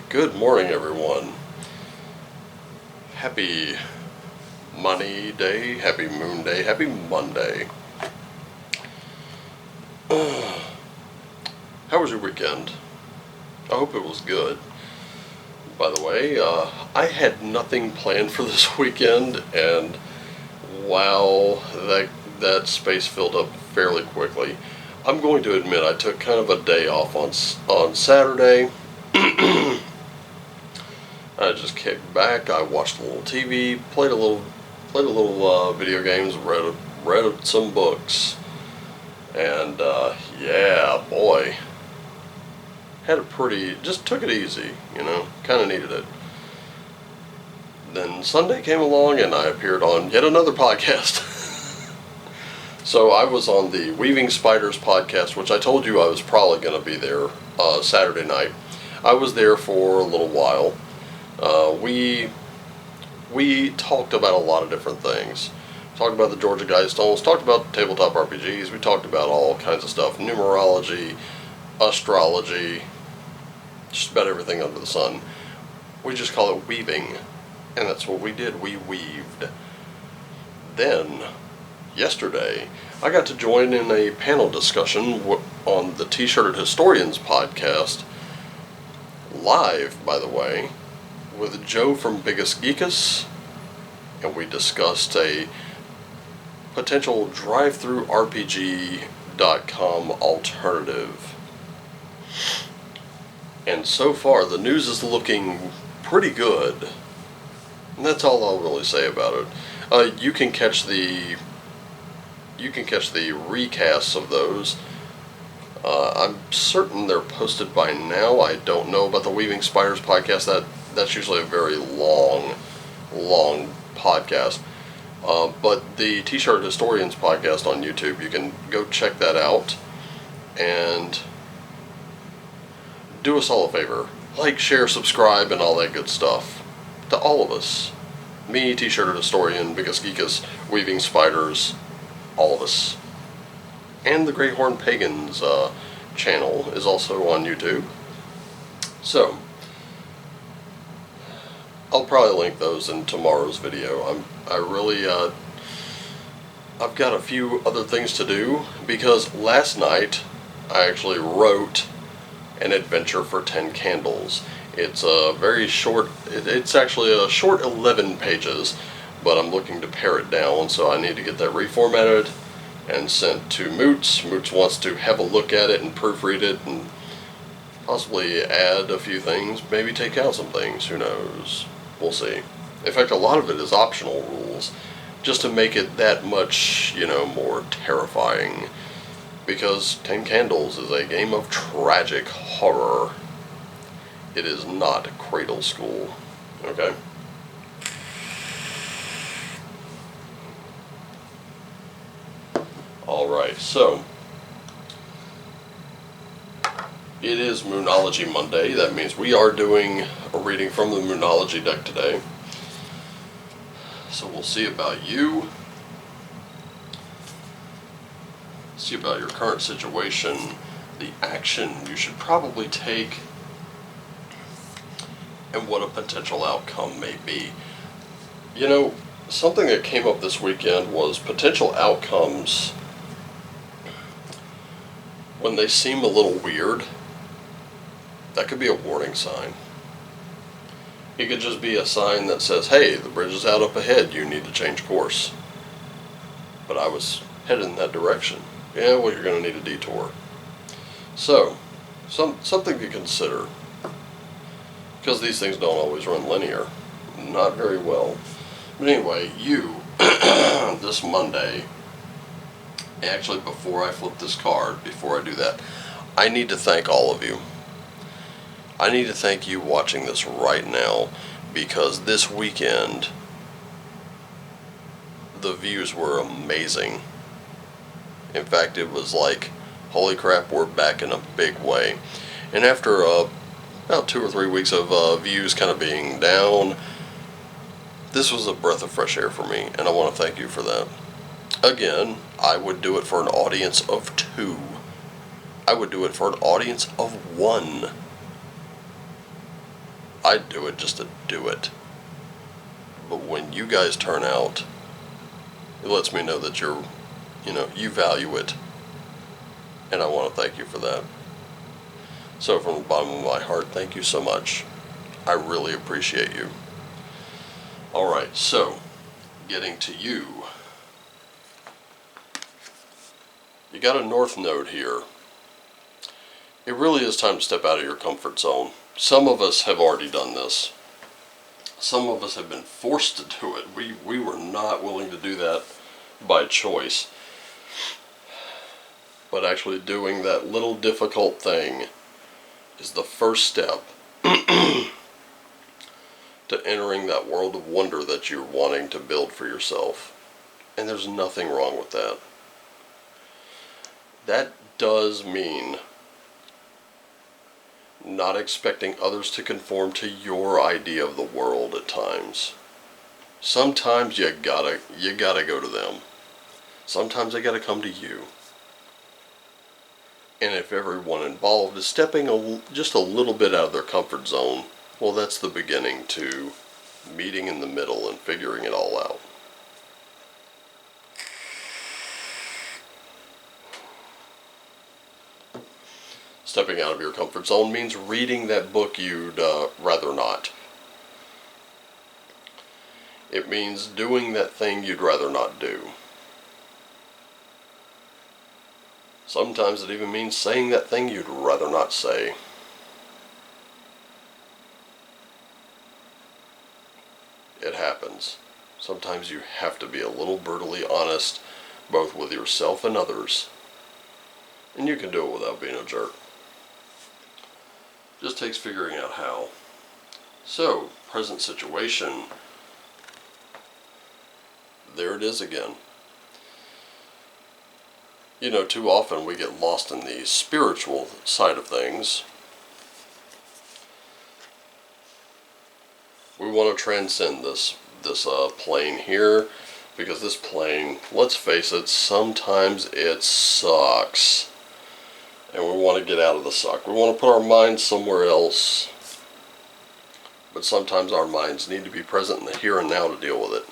Good morning, everyone. Happy Money Day, happy Moon Day, happy Monday. How was your weekend? I hope it was good. By the way, I had nothing planned for this weekend, and wow, that space filled up fairly quickly. I'm going to admit I took kind of a day off on Saturday. I just kicked back. I watched a little TV, played a little video games, read some books, and yeah, boy, just took it easy, kind of needed it. Then Sunday came along, and I appeared on yet another podcast. So I was on the Weaving Spiders podcast, which I told you I was probably going to be there Saturday night. I was there for a little while. We talked about a lot of different things. Talked about the Georgia Guidestones, talked about tabletop RPGs, we talked about all kinds of stuff, numerology, astrology, just about everything under the sun. We just call it weaving, and that's what we did, we weaved. Then, yesterday, I got to join in a panel discussion on the T-Shirted Historians podcast, live, by the way, with Joe from Biggest Geekus, and we discussed a potential drive-through RPG.com alternative. And so far, the news is looking pretty good. And that's all I'll really say about it. You can catch the recasts of those. I'm certain they're posted by now. I don't know about the Weaving Spiders podcast. That's usually a very long podcast. But the T-Shirt Historians podcast on YouTube, you can go check that out. And do us all a favor. Like, share, subscribe, and all that good stuff. To all of us. Me, T-Shirted Historian, Biggest Geekus, Weaving Spiders, all of us. And the Great Horn Pagans channel is also on YouTube. So, I'll probably link those in tomorrow's video. I've got a few other things to do, because last night I actually wrote an adventure for 10 candles. It's a very short, it's actually a short 11 pages, but I'm looking to pare it down, so I need to get that reformatted and sent to Moots. Moots wants to have a look at it and proofread it and possibly add a few things, maybe take out some things, who knows. We'll see. In fact, a lot of it is optional rules, just to make it that much, more terrifying. Because 10 Candles is a game of tragic horror. It is not Cradle School. Okay? Alright, so it is Moonology Monday. That means we are doing a reading from the Moonology deck today. So we'll see about you. See about your current situation, the action you should probably take, and what a potential outcome may be. Something that came up this weekend was potential outcomes when they seem a little weird. That could be a warning sign. It could just be a sign that says, hey, the bridge is out up ahead, you need to change course. But I was headed in that direction. Yeah, well, you're going to need a detour. So, something to consider. Because these things don't always run linear. Not very well. But anyway, you, this Monday, actually before I flip this card, before I do that, I need to thank all of you. I need to thank you watching this right now, because this weekend, the views were amazing. In fact, it was like, holy crap, we're back in a big way. And after about 2 or 3 weeks of views kind of being down, This was a breath of fresh air for me, and I want to thank you for that. Again, I would do it for an audience of 2. I would do it for an audience of 1. I'd do it just to do it. But when you guys turn out, it lets me know that you value it. And I want to thank you for that. So from the bottom of my heart, thank you so much. I really appreciate you. Alright, so, getting to you. You got a north node here. It really is time to step out of your comfort zone. Some of us have already done this. Some of us have been forced to do it. We were not willing to do that by choice. But actually doing that little difficult thing is the first step to entering that world of wonder that you're wanting to build for yourself. And there's nothing wrong with that. That does mean not expecting others to conform to your idea of the world at times. Sometimes you gotta go to them. Sometimes they gotta come to you. And if everyone involved is stepping just a little bit out of their comfort zone, well, that's the beginning to meeting in the middle and figuring it all out. Stepping out of your comfort zone means reading that book you'd rather not. It means doing that thing you'd rather not do. Sometimes it even means saying that thing you'd rather not say. It happens. Sometimes you have to be a little brutally honest, both with yourself and others. And you can do it without being a jerk. Just takes figuring out how. So, present situation. There it is again. You know, too often we get lost in the spiritual side of things. We want to transcend this plane here, because this plane, let's face it, sometimes it sucks. And we want to get out of the suck. We want to put our minds somewhere else. But sometimes our minds need to be present in the here and now to deal with it.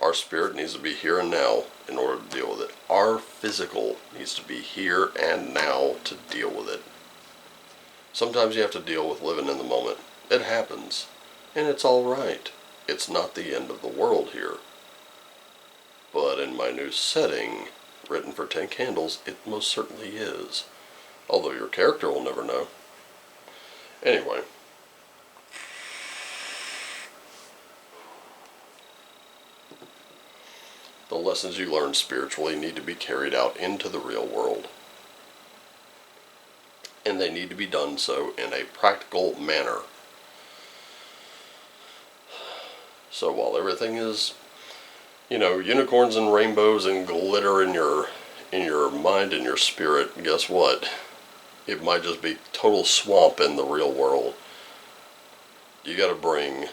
Our spirit needs to be here and now in order to deal with it. Our physical needs to be here and now to deal with it. Sometimes you have to deal with living in the moment. It happens. And it's alright. It's not the end of the world here. But in my new setting, written for 10 candles, it most certainly is. Although your character will never know. Anyway. The lessons you learn spiritually need to be carried out into the real world. And they need to be done so in a practical manner. So while everything is, unicorns and rainbows and glitter in your mind and your spirit, guess what? It might just be total swamp in the real world. You gotta bring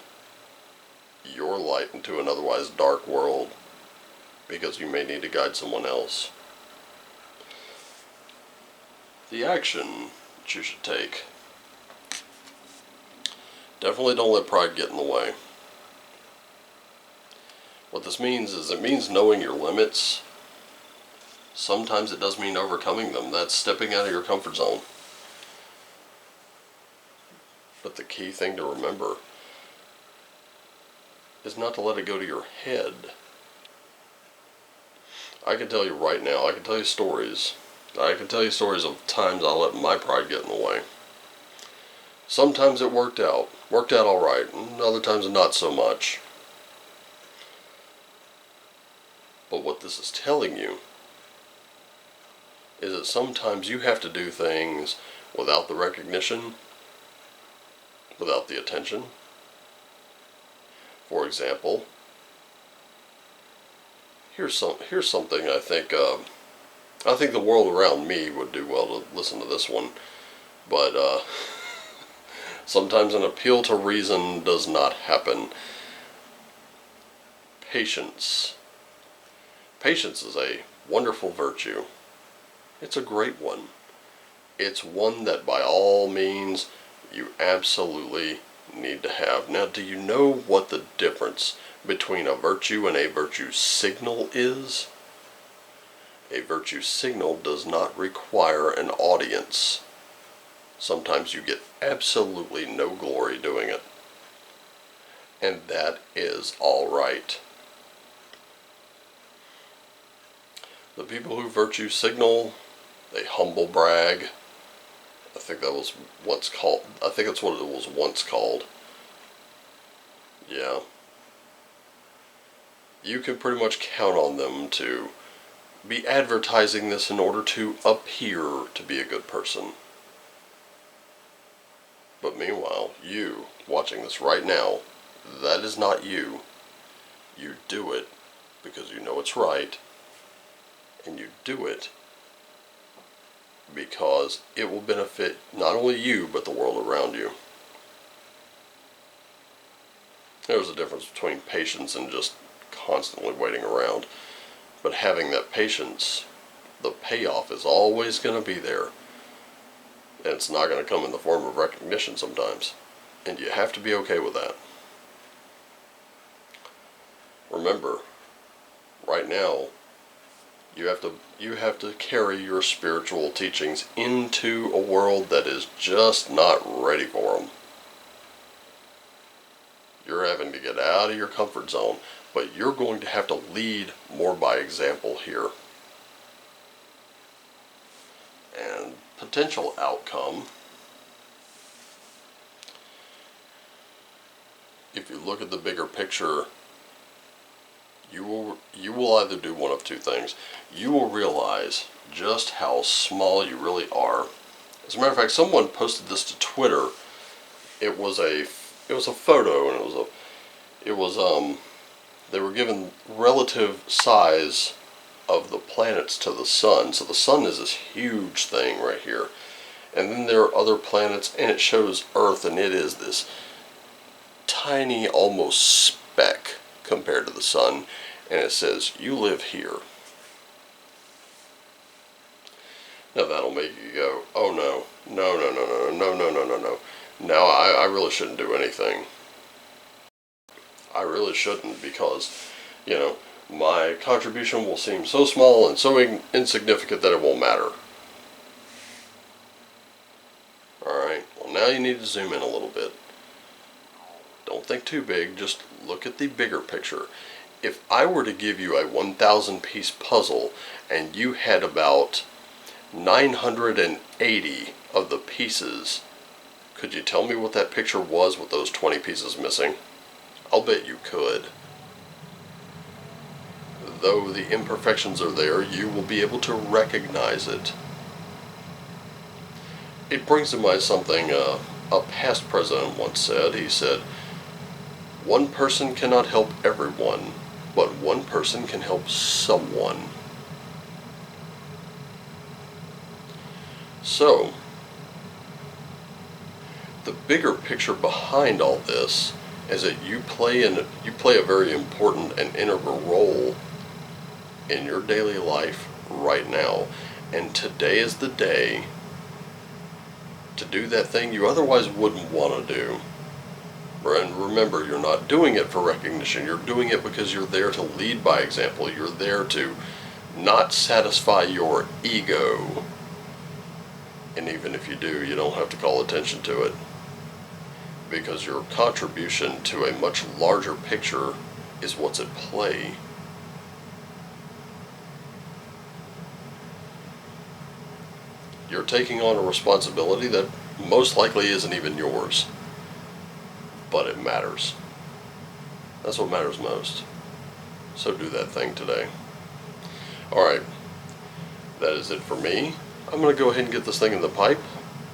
your light into an otherwise dark world, because you may need to guide someone else. The action that you should take. Definitely don't let pride get in the way. What this means is it means knowing your limits. Sometimes it does mean overcoming them. That's stepping out of your comfort zone. But the key thing to remember is not to let it go to your head. I can tell you right now, I can tell you stories. I can tell you stories of times I let my pride get in the way. Sometimes it worked out alright, and other times not so much. But what this is telling you is that sometimes you have to do things without the recognition, without the attention. For example, here's something I think the world around me would do well to listen to this one, but sometimes an appeal to reason does not happen. Patience. Patience is a wonderful virtue. It's a great one. It's one that by all means you absolutely need to have. Now, do you know what the difference between a virtue and a virtue signal is? A virtue signal does not require an audience. Sometimes you get absolutely no glory doing it. And that is all right. The people who virtue signal, they humble brag. I think that was once called, I think that's what it was once called. Yeah. You can pretty much count on them to be advertising this in order to appear to be a good person. But meanwhile, you, watching this right now, that is not you. You do it because you know it's right, and you do it because it will benefit not only you, but the world around you. There's a difference between patience and just constantly waiting around. But having that patience, the payoff is always going to be there. And it's not going to come in the form of recognition sometimes. And you have to be okay with that. Remember, right now, you have to carry your spiritual teachings into a world that is just not ready for them. You're having to get out of your comfort zone, but you're going to have to lead more by example here. And potential outcome, if you look at the bigger picture, you will either do one of two things. You will realize just how small you really are. As a matter of fact, someone posted this to Twitter. It was a photo, and they were given relative size of the planets to the sun. So the sun is this huge thing right here. And then there are other planets, and it shows Earth, and it is this tiny, almost speck compared to the sun. And it says, you live here. Now that'll make you go, oh no, no. Now I really shouldn't do anything. I really shouldn't, because, my contribution will seem so small and so insignificant that it won't matter. Alright, well now you need to zoom in a little bit. Don't think too big, just look at the bigger picture. If I were to give you a 1,000 piece puzzle and you had about 980 of the pieces, could you tell me what that picture was with those 20 pieces missing? I'll bet you could. Though the imperfections are there, you will be able to recognize it. It brings to mind something a past president once said. He said, one person cannot help everyone, but one person can help someone. So, the bigger picture behind all this is that you play a very important and integral role in your daily life right now. And today is the day to do that thing you otherwise wouldn't want to do. And remember, you're not doing it for recognition. You're doing it because you're there to lead by example. You're there to not satisfy your ego. And even if you do, you don't have to call attention to it, because your contribution to a much larger picture is what's at play. You're taking on a responsibility that most likely isn't even yours, but it matters. That's what matters most. So do that thing today. Alright, that is it for me. I'm going to go ahead and get this thing in the pipe,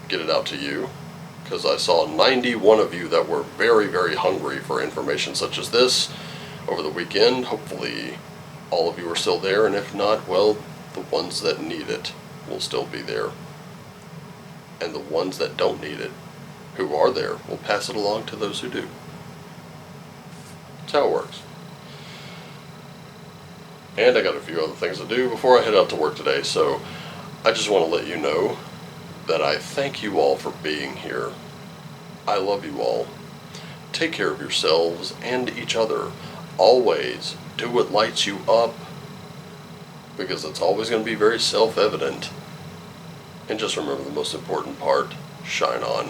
get it out to you, because I saw 91 of you that were very, very hungry for information such as this over the weekend. Hopefully all of you are still there, and if not, well, the ones that need it will still be there. And the ones that don't need it, who are there, will pass it along to those who do. That's how it works. And I got a few other things to do before I head out to work today, so I just want to let you know that I thank you all for being here. I love you all. Take care of yourselves and each other. Always do what lights you up, because it's always going to be very self-evident. And just remember the most important part: shine on.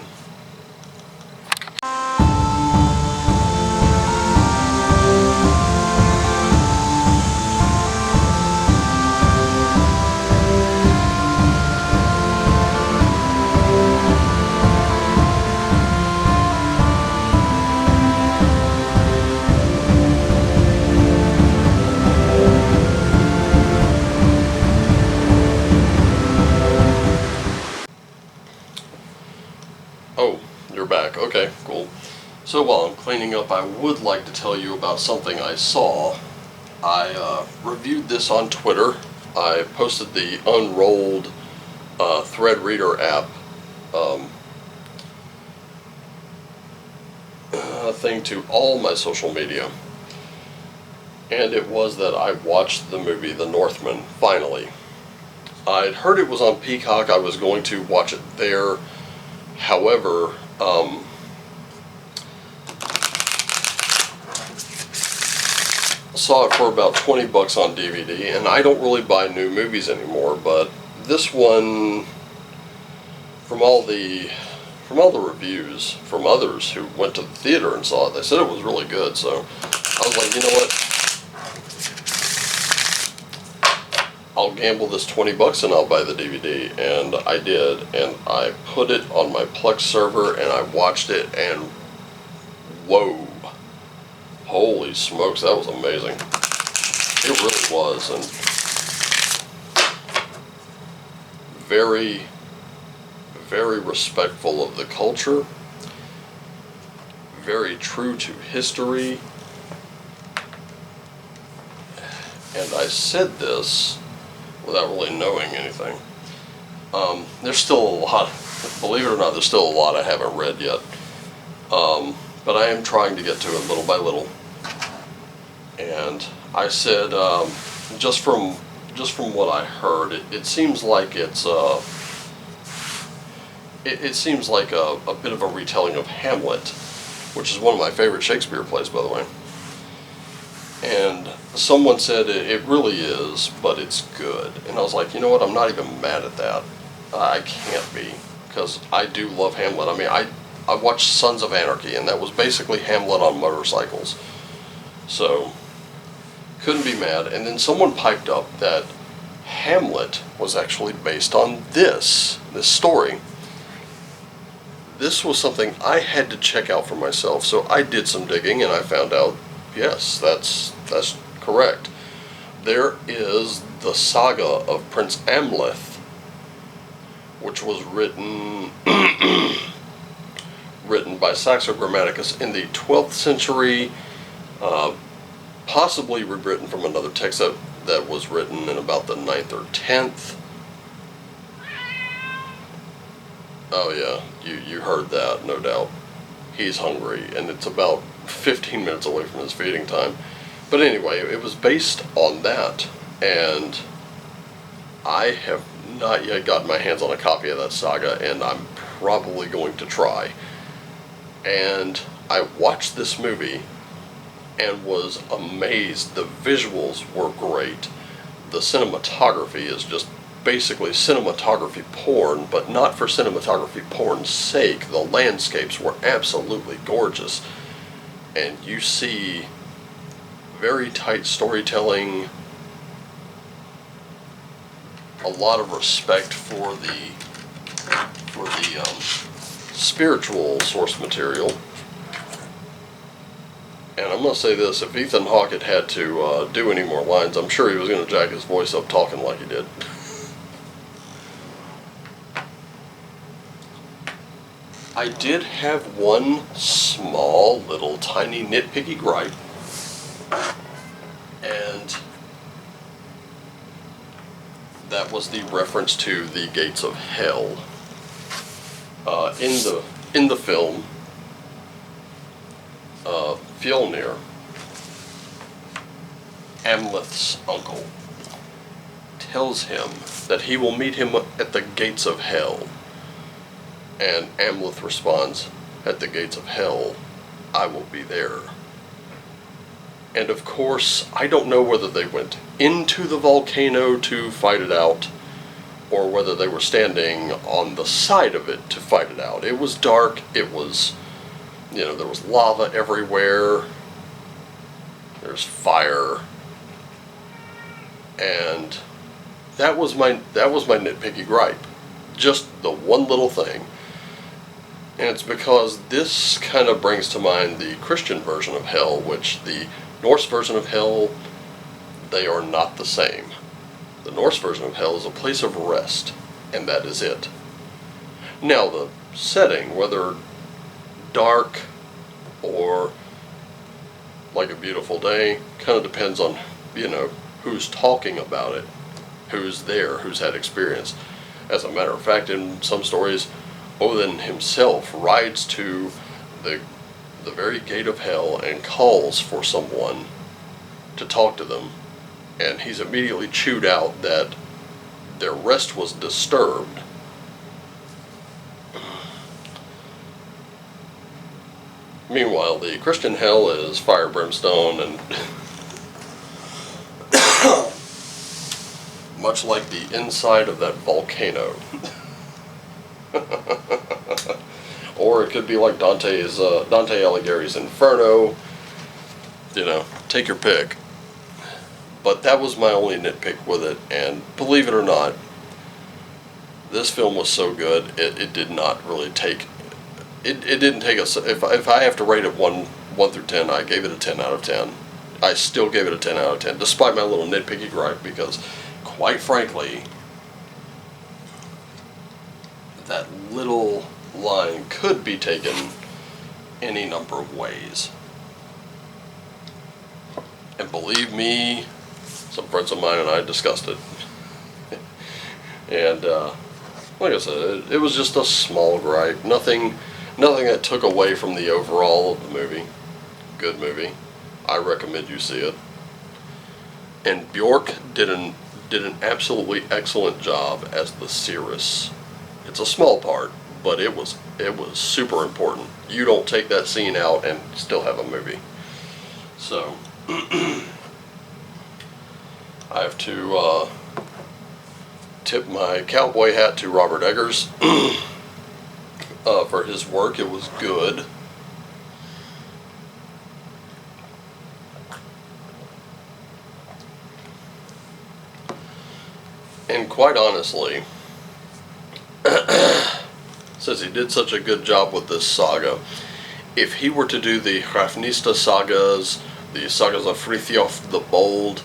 Oh, you're back. Okay, cool. So while I'm cleaning up, I would like to tell you about something I saw. I reviewed this on Twitter. I posted the unrolled thread reader app thing to all my social media. And it was that I watched the movie The Northman, finally. I'd heard it was on Peacock. I was going to watch it there. However, saw it for about $20 on DVD, and I don't really buy new movies anymore, but this one, from all the reviews from others who went to the theater and saw it, they said it was really good, so I was like, you know what, I'll gamble this $20 and I'll buy the DVD, and I did, and I put it on my Plex server and I watched it, and whoa, holy smokes, that was amazing. It really was, and very, very respectful of the culture, very true to history, and I said this without really knowing anything. There's still a lot, believe it or not, there's still a lot I haven't read yet. But I am trying to get to it little by little. And I said, just from what I heard, it seems like it seems like a bit of a retelling of Hamlet, which is one of my favorite Shakespeare plays, by the way. And someone said it really is, but it's good. And I was like, you know what, I'm not even mad at that. I can't be, because I do love Hamlet. I mean, I watched Sons of Anarchy, and that was basically Hamlet on motorcycles. So, couldn't be mad. And then someone piped up that Hamlet was actually based on this story. This was something I had to check out for myself, so I did some digging, and I found out, yes, that's correct. There is the saga of Prince Amleth, which was written by Saxo Grammaticus in the 12th century, possibly rewritten from another text that was written in about the 9th or 10th. Oh yeah, you heard that, no doubt. He's hungry, and it's about 15 minutes away from his feeding time. But anyway, it was based on that, and I have not yet gotten my hands on a copy of that saga, and I'm probably going to try. And I watched this movie and was amazed. The visuals were great. The cinematography is just basically cinematography porn, but not for cinematography porn's sake. The landscapes were absolutely gorgeous, and you see very tight storytelling, a lot of respect for the spiritual source material. And I'm going to say this, if Ethan Hawke had to do any more lines, I'm sure he was going to jack his voice up talking like he did. I did have one small, little, tiny, nitpicky gripe, and that was the reference to the gates of hell. In the film, Fjolnir Amleth's uncle tells him that he will meet him at the gates of hell. And Amleth responds, "At the gates of hell, I will be there." And of course, I don't know whether they went into the volcano to fight it out, or whether they were standing on the side of it to fight it out. It was dark, it was, there was lava everywhere, there's fire, and that was my nitpicky gripe. Just the one little thing. And it's because this kind of brings to mind the Christian version of hell, which the Norse version of hell, they are not the same. The Norse version of hell is a place of rest, and that is it. Now the setting, whether dark or like a beautiful day, kind of depends on, who's talking about it, who's there, who's had experience. As a matter of fact, in some stories, Odin himself rides to the very gate of hell and calls for someone to talk to them, and he's immediately chewed out that their rest was disturbed. Meanwhile, the Christian hell is fire, brimstone, and much like the inside of that volcano. Or it could be like Dante Alighieri's Inferno. Take your pick. But that was my only nitpick with it, and believe it or not, this film was so good, it did not really take, it didn't take us, if I have to rate it 1 through 10, I gave it a 10 out of 10. I still gave it a 10 out of 10, despite my little nitpicky gripe, because, quite frankly, that little line could be taken any number of ways. And believe me, some friends of mine and I discussed it. And like I said, it was just a small gripe. Nothing that took away from the overall of the movie. Good movie. I recommend you see it. And Bjork did an absolutely excellent job as the Cirrus. It's a small part, but it was super important. You don't take that scene out and still have a movie. So I have to tip my cowboy hat to Robert Eggers for his work. It was good. And quite honestly, since he did such a good job with this saga, if he were to do the Hrafnista sagas, the sagas of Frithjof the Bold,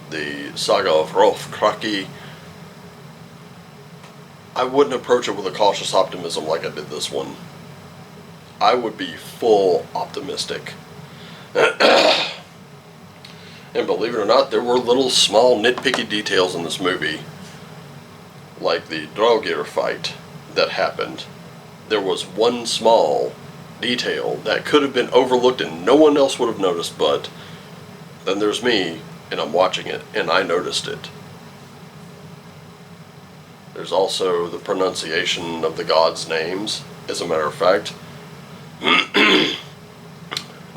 the saga of Rolf Kraki, I wouldn't approach it with a cautious optimism like I did this one. I would be full optimistic. And believe it or not, there were little small nitpicky details in this movie, like the Draugr fight that happened. There was one small detail that could have been overlooked and no one else would have noticed, but then there's me, and I'm watching it, and I noticed it. There's also the pronunciation of the gods' names. As a matter of fact,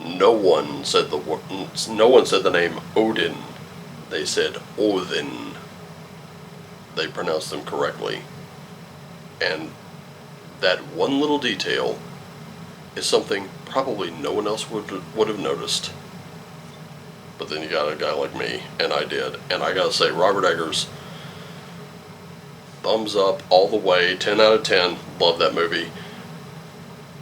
no one said the name Odin. They said Odin. They pronounced them correctly. And that one little detail is something probably no one else would have noticed. But then you got a guy like me, and I did. And I gotta say, Robert Eggers, thumbs up all the way, 10 out of 10, love that movie.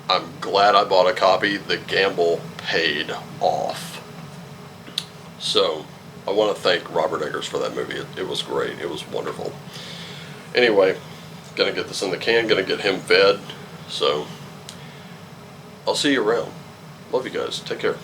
I'm glad I bought a copy. The gamble paid off. So, I want to thank Robert Eggers for that movie. It was great. It was wonderful. Anyway, gonna get this in the can, gonna get him fed. So, I'll see you around. Love you guys. Take care.